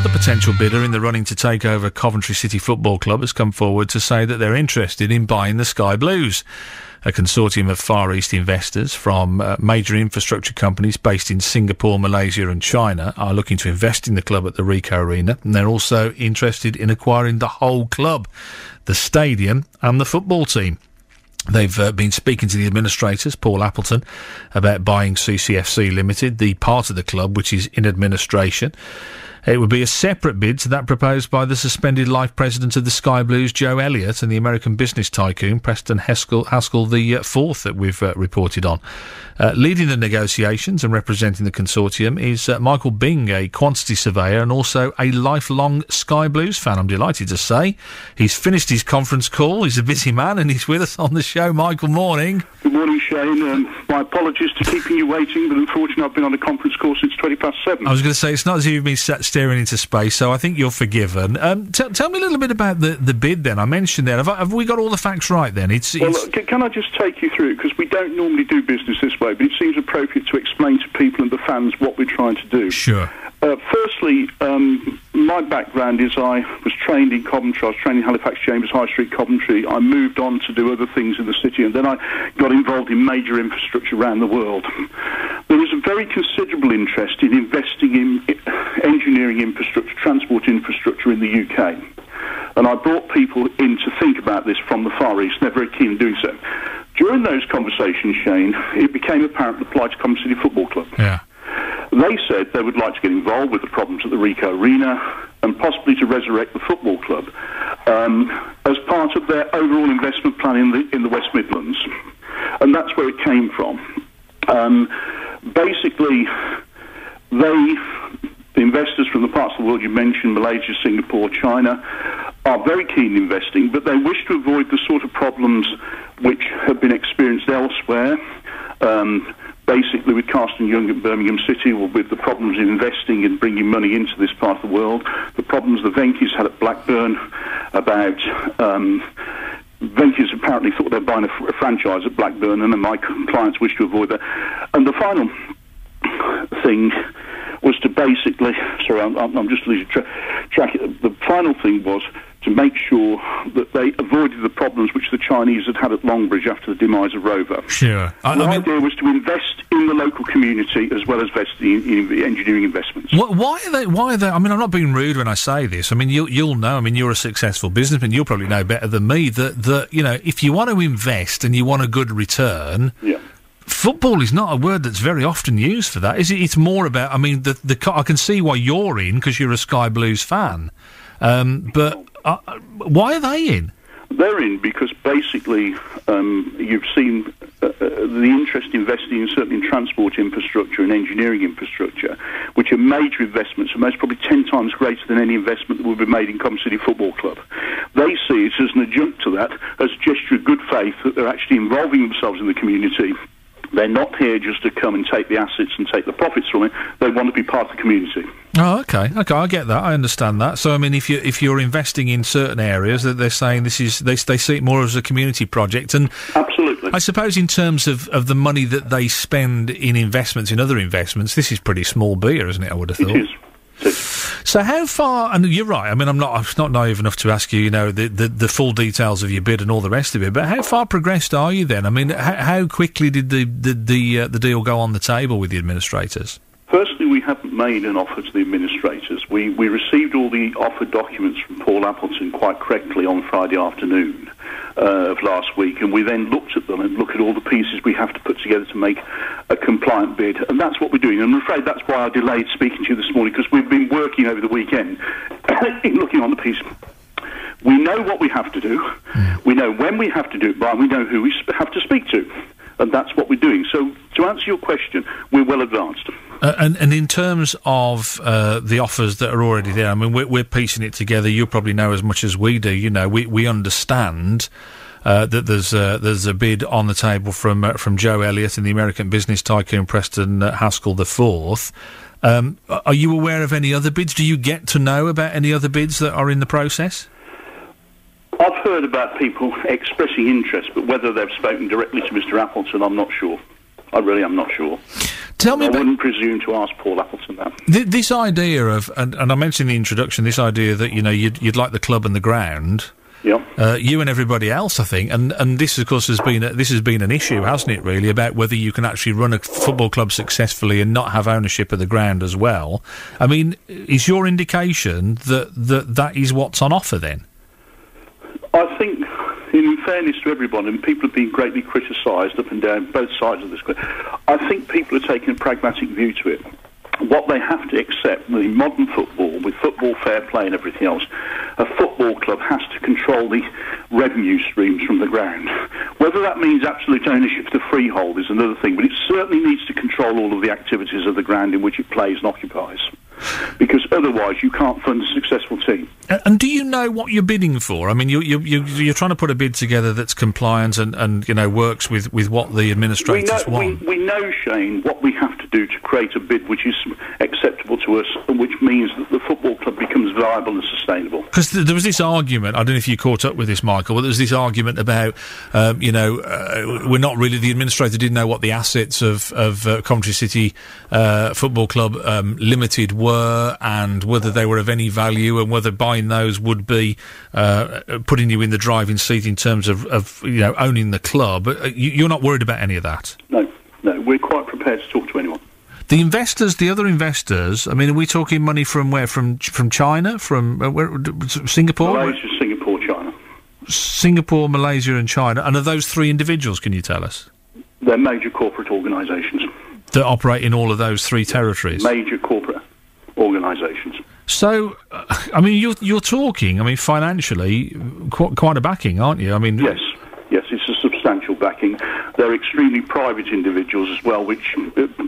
Another potential bidder in the running to take over Coventry City Football Club has come forward to say that they're interested in buying the Sky Blues. A consortium of Far East investors from major infrastructure companies based in Singapore, Malaysia and China are looking to invest in the club at the Ricoh Arena, and they're also interested in acquiring the whole club, the stadium and the football team. They've been speaking to the administrators, Paul Appleton, about buying CCFC Limited, the part of the club which is in administration. It would be a separate bid to that proposed by the suspended life president of the Sky Blues, Joe Elliott, and the American business tycoon, Preston Haskell the fourth, that we've reported on. Leading the negotiations and representing the consortium is Michael Byng, a quantity surveyor and also a lifelong Sky Blues fan, I'm delighted to say. He's finished his conference call, he's a busy man, and he's with us on the show. Michael, morning. Good morning, Shane. My apologies to keeping you waiting, but unfortunately I've been on a conference call since 7:20. I was going to say, it's not as if you've been staring into space, so I think you're forgiven. Tell me a little bit about the bid then. I mentioned there. Have we got all the facts right then? Can I just take you through it? Because we don't normally do business this way, but it seems appropriate to explain to people and the fans what we're trying to do. Sure. Firstly, my background is I was trained in Coventry. I was trained in Halifax Chambers, High Street, Coventry. I moved on to do other things in the city, and then I got involved in major infrastructure around the world. There is a very considerable interest in investing in engineering infrastructure, transport infrastructure in the UK. And I brought people in to think about this from the Far East, and they're very keen in doing so. During those conversations, Shane, it became apparent the plight of Coventry City Football Club. Yeah. They said they would like to get involved with the problems at the Ricoh Arena and possibly to resurrect the football club as part of their overall investment plan in the West Midlands. And that's where it came from. Basically, the investors from the parts of the world you mentioned, Malaysia, Singapore, China, are very keen in investing, but they wish to avoid the sort of problems which have been experienced elsewhere, basically with Carsten Young at Birmingham City, or with the problems in investing and bringing money into this part of the world, the problems the Venky's had at Blackburn about... Venky's apparently thought they're buying a franchise at Blackburn, and my clients wish to avoid that. And the final thing was to basically... Sorry, I'm just losing track. The final thing was to make sure that they avoided the problems which the Chinese had at Longbridge after the demise of Rover. Sure. The idea was to invest in the local community as well as investing in engineering investments. Why are they? I mean, I'm not being rude when I say this. I mean, you'll know. I mean, you're a successful businessman. You'll probably know better than me that you know, if you want to invest and you want a good return. Yeah. Football is not a word that's very often used for that, is it? It's more about, I mean, I can see why you're in, because you're a Sky Blues fan. But why are they in? They're in because basically you've seen the interest investing certainly in transport infrastructure and engineering infrastructure, which are major investments, and most probably 10 times greater than any investment that will be made in Coventry City Football Club. They see it as an adjunct to that, as a gesture of good faith that they're actually involving themselves in the community. They're not here just to come and take the assets and take the profits from it. They want to be part of the community. Oh, okay, I get that. I understand that. So, I mean, if you're investing in certain areas, that they're saying this is they see it more as a community project, and absolutely. I suppose in terms of the money that they spend in investments, in other investments, this is pretty small beer, isn't it? I would have thought. It is. So how far? And you're right. I mean, I'm not naive enough to ask you, you know, the full details of your bid and all the rest of it. But how far progressed are you then? I mean, how quickly did the deal go on the table with the administrators? Firstly, we haven't made an offer to the administrators. We received all the offer documents from Paul Appleton quite correctly on Friday afternoon of last week, and we then looked at them and looked at all the pieces we have to put together to make a compliant bid, and that's what we're doing. And I'm afraid that's why I delayed speaking to you this morning, because we've been working over the weekend in looking on the piece. We know what we have to do, we know when we have to do it by, we know who we have to speak to, and that's what we're doing. So, to answer your question, we're well advanced. And in terms of the offers that are already there, I mean, we're piecing it together. You probably know as much as we do. You know, we understand that there's a bid on the table from Joe Elliott and the American business tycoon Preston Haskell the fourth. Are you aware of any other bids? Do you get to know about any other bids that are in the process? I've heard about people expressing interest, but whether they've spoken directly to Mr. Appleton, I'm not sure. I really am not sure. Tell me I wouldn't presume to ask Paul Appleton that. This idea of, and I mentioned in the introduction, this idea that, you know, you'd like the club and the ground. Yeah. You and everybody else, I think, and this, of course, has been an issue, hasn't it? Really, about whether you can actually run a football club successfully and not have ownership of the ground as well. I mean, is your indication that is what's on offer then? I think, in fairness to everyone, and people have been greatly criticised up and down both sides of this, I think people are taking a pragmatic view to it. What they have to accept with modern football, with football fair play and everything else, a football club has to control the revenue streams from the ground. Whether that means absolute ownership of the freehold is another thing, but it certainly needs to control all of the activities of the ground in which it plays and occupies. Because otherwise you can't fund a successful team. And do you know what you're bidding for? I mean, you're trying to put a bid together that's compliant and you know, works with what the administrators want. We know, Shane, what we have to do to create a bid which is acceptable to us, and which means that the football club becomes viable and sustainable. Because there was this argument, I don't know if you caught up with this, Michael, but there was this argument about, we're not really, the administrator didn't know what the assets of Coventry City Football Club Limited were, and whether they were of any value, and whether buying those would be putting you in the driving seat in terms of you know, owning the club. You're not worried about any of that? No, we're quite prepared to talk to anyone. The investors, the other investors, I mean, are we talking money from where? From China? From Singapore? Malaysia, Singapore, China. Singapore, Malaysia and China. And are those three individuals, can you tell us? They're major corporate organisations. That operate in all of those three territories? Major corporate organisations. So, I mean, you're talking, I mean, financially, quite a backing, aren't you? I mean... Yes, it's a substantial backing. They're extremely private individuals as well, which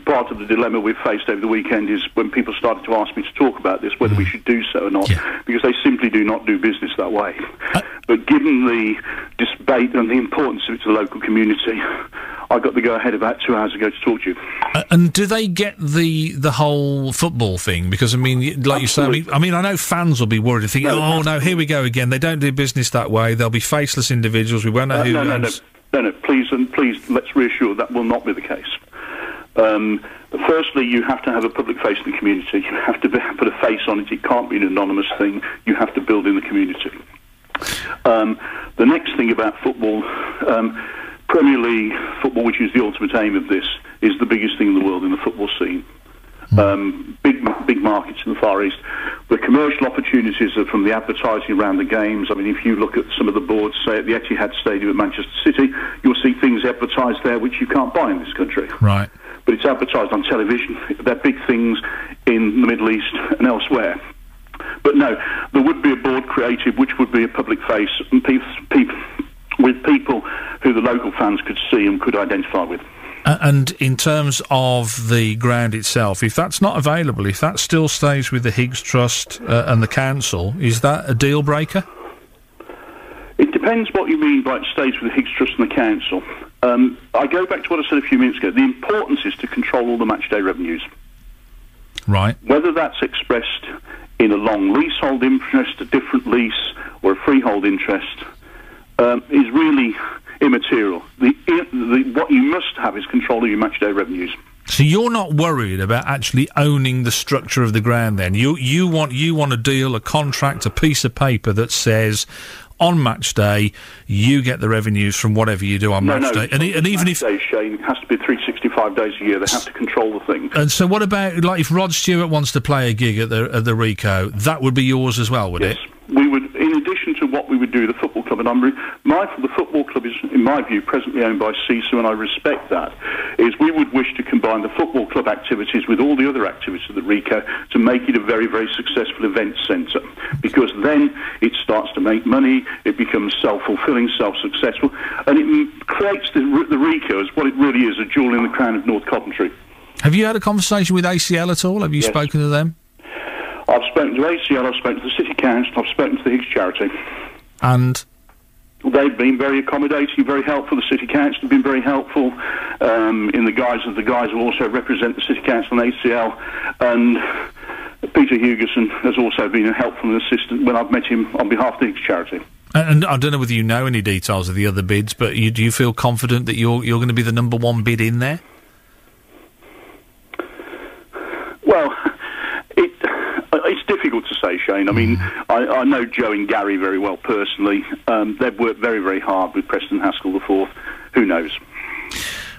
part of the dilemma we've faced over the weekend is when people started to ask me to talk about this, whether we should do so or not, because they simply do not do business that way. But given the debate and the importance of it to the local community, I got the go-ahead about 2 hours ago to talk to you. And do they get the whole football thing? Because, I mean, like Absolutely. you say, I mean, I know fans will be worried and think, oh, no, here we go again. They don't do business that way. They'll be faceless individuals. We won't know who owns... No, please, let's reassure that will not be the case. Firstly, you have to have a public face in the community. You have to put a face on it. It can't be an anonymous thing. You have to build in the community. The next thing about football... Premier League football, which is the ultimate aim of this, is the biggest thing in the world in the football scene. Big markets in the Far East. The commercial opportunities are from the advertising around the games. I mean, if you look at some of the boards, say at the Etihad Stadium at Manchester City, you'll see things advertised there which you can't buy in this country. Right. But it's advertised on television. They're big things in the Middle East and elsewhere. But no, there would be a board created which would be a public face and with people who the local fans could see and could identify with. And in terms of the ground itself, if that's not available, if that still stays with the Higgs Trust and the council, is that a deal breaker? It depends what you mean by it stays with the Higgs Trust and the council. I go back to what I said a few minutes ago. The importance is to control all the matchday revenues. Right. Whether that's expressed in a long leasehold interest, a different lease, or a freehold interest... is really immaterial. What you must have is control of your matchday revenues. So you're not worried about actually owning the structure of the ground then? You want a deal, a contract, a piece of paper that says on match day you get the revenues from whatever you do on match day. And even if... Day, Shane, it has to be 365 days a year. They have to control the thing. And so what about, like, if Rod Stewart wants to play a gig at the Rico, that would be yours as well, would it? We would, in addition to what we would do, the football club, and I'm mindful the football club is, in my view, presently owned by CISA, and I respect that, is we would wish to combine the football club activities with all the other activities of the Rico to make it a very, very successful event centre, because then it starts to make money, it becomes self-fulfilling, self-successful, and it creates the Rico as what it really is, a jewel in the crown of North Coventry. Have you had a conversation with ACL at all? Have you spoken to them? I've spoken to ACL, I've spoken to the City Council, I've spoken to the Higgs Charity. And? They've been very accommodating, very helpful. The City Council have been very helpful in the guise of the guys who also represent the City Council and ACL. And Peter Hugerson has also been a helpful and assistant when I've met him on behalf of the Higgs Charity. And I don't know whether you know any details of the other bids, but do you feel confident that you're going to be the number one bid in there? It's difficult to say, Shane. I mean, I know Joe and Gary very well personally. They've worked very, very hard with Preston Haskell IV. Who knows?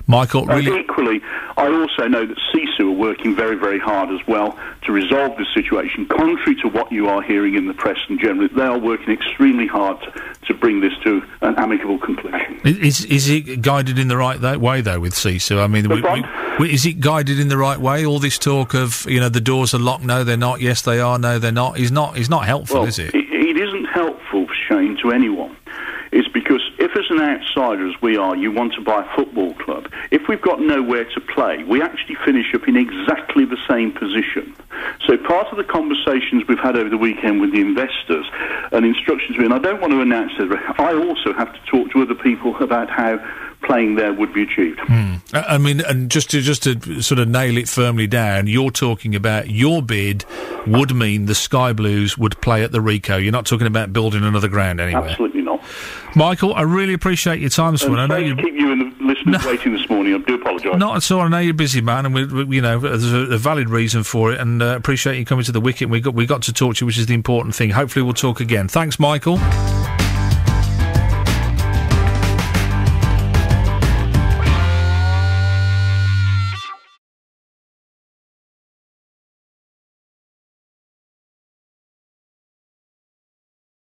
Michael, really... Equally, I also know that CISU are working very, very hard as well to resolve the situation. Contrary to what you are hearing in the press and generally, they are working extremely hard to bring this to an amicable conclusion. Is it guided in the right way, though, with CISU? I mean, is it guided in the right way? All this talk of, the doors are locked, no, they're not, yes, they are, no, they're not, is not helpful, is it? It isn't helpful, Shane, to anyone. It's because if as an outsider as we are, you want to buy a football club, if we've got nowhere to play, we actually finish up in exactly the same position. So part of the conversations we've had over the weekend with the investors and instructions, and I don't want to announce it, I also have to talk to other people about how playing there would be achieved. I mean, and just to sort of nail it firmly down, you're talking about your bid would mean the Sky Blues would play at the Rico. You're not talking about building another ground anywhere. Absolutely not. Michael, I really appreciate your time this morning. I know you keep you and the listeners waiting this morning. I do apologise. Not at all. I know you're busy, man, and there's a valid reason for it. And appreciate you coming to the Wicket. We got to talk to you, which is the important thing. Hopefully, we'll talk again. Thanks, Michael.